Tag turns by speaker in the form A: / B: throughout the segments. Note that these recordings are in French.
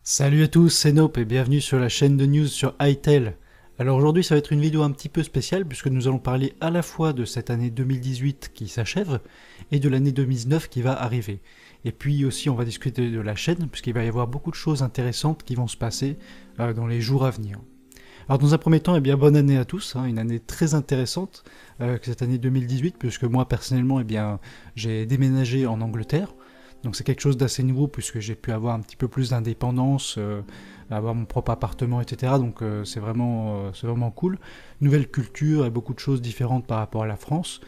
A: Salut à tous, c'est Nope et bienvenue sur la chaîne de news sur iTel. Alors aujourd'hui ça va être une vidéo un petit peu spéciale puisque nous allons parler à la fois de cette année 2018 qui s'achève et de l'année 2019 qui va arriver. Et puis aussi on va discuter de la chaîne puisqu'il va y avoir beaucoup de choses intéressantes qui vont se passer dans les jours à venir. Alors dans un premier temps, eh bien bonne année à tous, une année très intéressante que cette année 2018 puisque moi personnellement j'ai déménagé en Angleterre. Donc c'est quelque chose d'assez nouveau puisque j'ai pu avoir un petit peu plus d'indépendance, avoir mon propre appartement, etc. Donc c'est vraiment cool. Nouvelle culture et beaucoup de choses différentes par rapport à la France.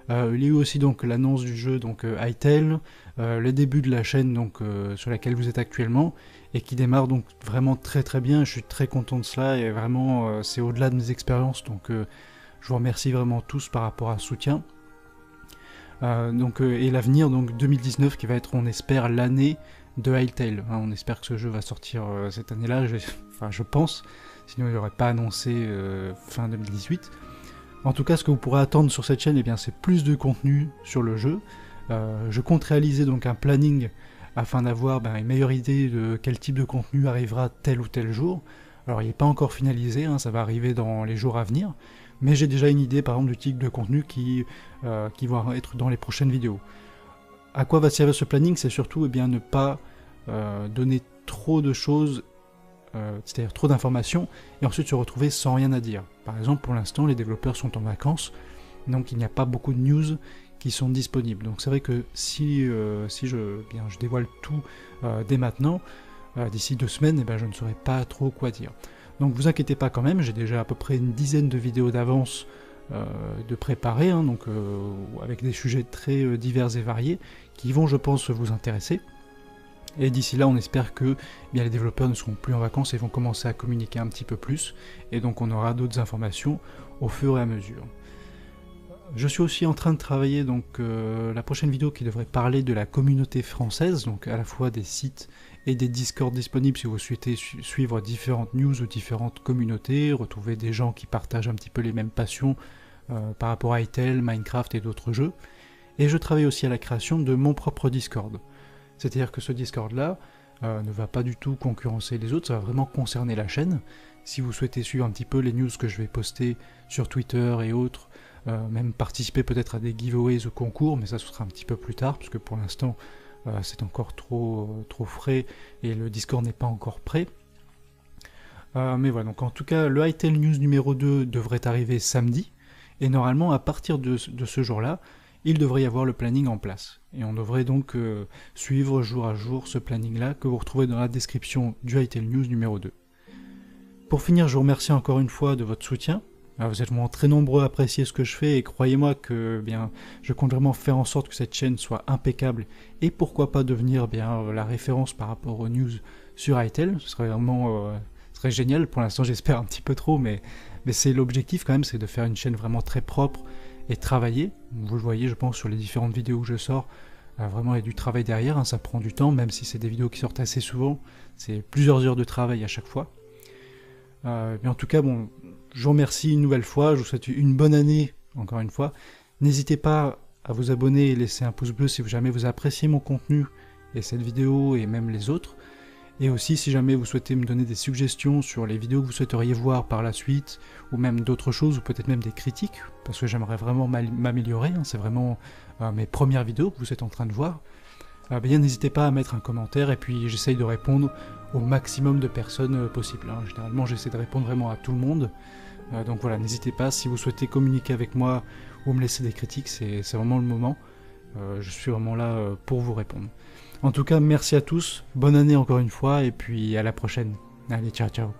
A: Il y a eu aussi donc l'annonce du jeu donc Hytale, le début de la chaîne donc sur laquelle vous êtes actuellement et qui démarre donc vraiment très très bien. Je suis très content de cela et vraiment c'est au-delà de mes expériences donc je vous remercie vraiment tous par rapport à ce soutien. Et l'avenir, donc 2019, qui va être, on espère, l'année de Hytale. On espère que ce jeu va sortir cette année-là, enfin je pense, sinon il n'aurait pas annoncé fin 2018. En tout cas, ce que vous pourrez attendre sur cette chaîne, c'est plus de contenu sur le jeu. Je compte réaliser donc un planning afin d'avoir une meilleure idée de quel type de contenu arrivera tel ou tel jour. Alors il n'est pas encore finalisé, ça va arriver dans les jours à venir, mais j'ai déjà une idée par exemple du type de contenu qui vont être dans les prochaines vidéos. À quoi va servir ce planning? C'est surtout ne pas donner trop de choses, c'est-à-dire trop d'informations, et ensuite se retrouver sans rien à dire. Par exemple, pour l'instant, les développeurs sont en vacances, donc il n'y a pas beaucoup de news qui sont disponibles. Donc c'est vrai que si je dévoile tout dès maintenant, d'ici 2 semaines, je ne saurais pas trop quoi dire. Donc vous inquiétez pas quand même, j'ai déjà à peu près une dizaine de vidéos d'avance de préparer, avec des sujets très divers et variés, qui vont je pense vous intéresser. Et d'ici là on espère que les développeurs ne seront plus en vacances et vont commencer à communiquer un petit peu plus, et donc on aura d'autres informations au fur et à mesure. Je suis aussi en train de travailler la prochaine vidéo qui devrait parler de la communauté française, donc à la fois des sites et des Discord disponibles si vous souhaitez suivre différentes news ou différentes communautés, retrouver des gens qui partagent un petit peu les mêmes passions par rapport à Hytale, Minecraft et d'autres jeux. Et je travaille aussi à la création de mon propre Discord. C'est-à-dire que ce Discord-là ne va pas du tout concurrencer les autres, ça va vraiment concerner la chaîne. Si vous souhaitez suivre un petit peu les news que je vais poster sur Twitter et autres, même participer peut-être à des giveaways ou concours, mais ça ce sera un petit peu plus tard, parce que pour l'instant c'est encore trop frais et le Discord n'est pas encore prêt. Mais voilà, donc en tout cas le Hytale News numéro 2 devrait arriver samedi, et normalement à partir de ce jour-là, il devrait y avoir le planning en place. Et on devrait donc suivre jour à jour ce planning-là que vous retrouvez dans la description du Hytale News numéro 2. Pour finir, je vous remercie encore une fois de votre soutien. Vous êtes vraiment très nombreux à apprécier ce que je fais et croyez-moi que je compte vraiment faire en sorte que cette chaîne soit impeccable et pourquoi pas devenir la référence par rapport aux news sur Hytale. Ce serait vraiment génial. Pour l'instant j'espère un petit peu trop, mais c'est l'objectif quand même, c'est de faire une chaîne vraiment très propre et travaillée. Vous le voyez je pense sur les différentes vidéos que je sors, vraiment il y a du travail derrière, ça prend du temps même si c'est des vidéos qui sortent assez souvent, c'est plusieurs heures de travail à chaque fois. Mais en tout cas, je vous remercie une nouvelle fois, je vous souhaite une bonne année, encore une fois. N'hésitez pas à vous abonner et laisser un pouce bleu si jamais vous appréciez mon contenu et cette vidéo et même les autres. Et aussi si jamais vous souhaitez me donner des suggestions sur les vidéos que vous souhaiteriez voir par la suite, ou même d'autres choses, ou peut-être même des critiques, parce que j'aimerais vraiment m'améliorer, c'est vraiment mes premières vidéos que vous êtes en train de voir. N'hésitez pas à mettre un commentaire et puis j'essaye de répondre au maximum de personnes possible. Généralement j'essaie de répondre vraiment à tout le monde, donc voilà, n'hésitez pas, si vous souhaitez communiquer avec moi ou me laisser des critiques, c'est vraiment le moment, je suis vraiment là pour vous répondre. En tout cas, merci à tous, bonne année encore une fois et puis à la prochaine. Allez, ciao ciao.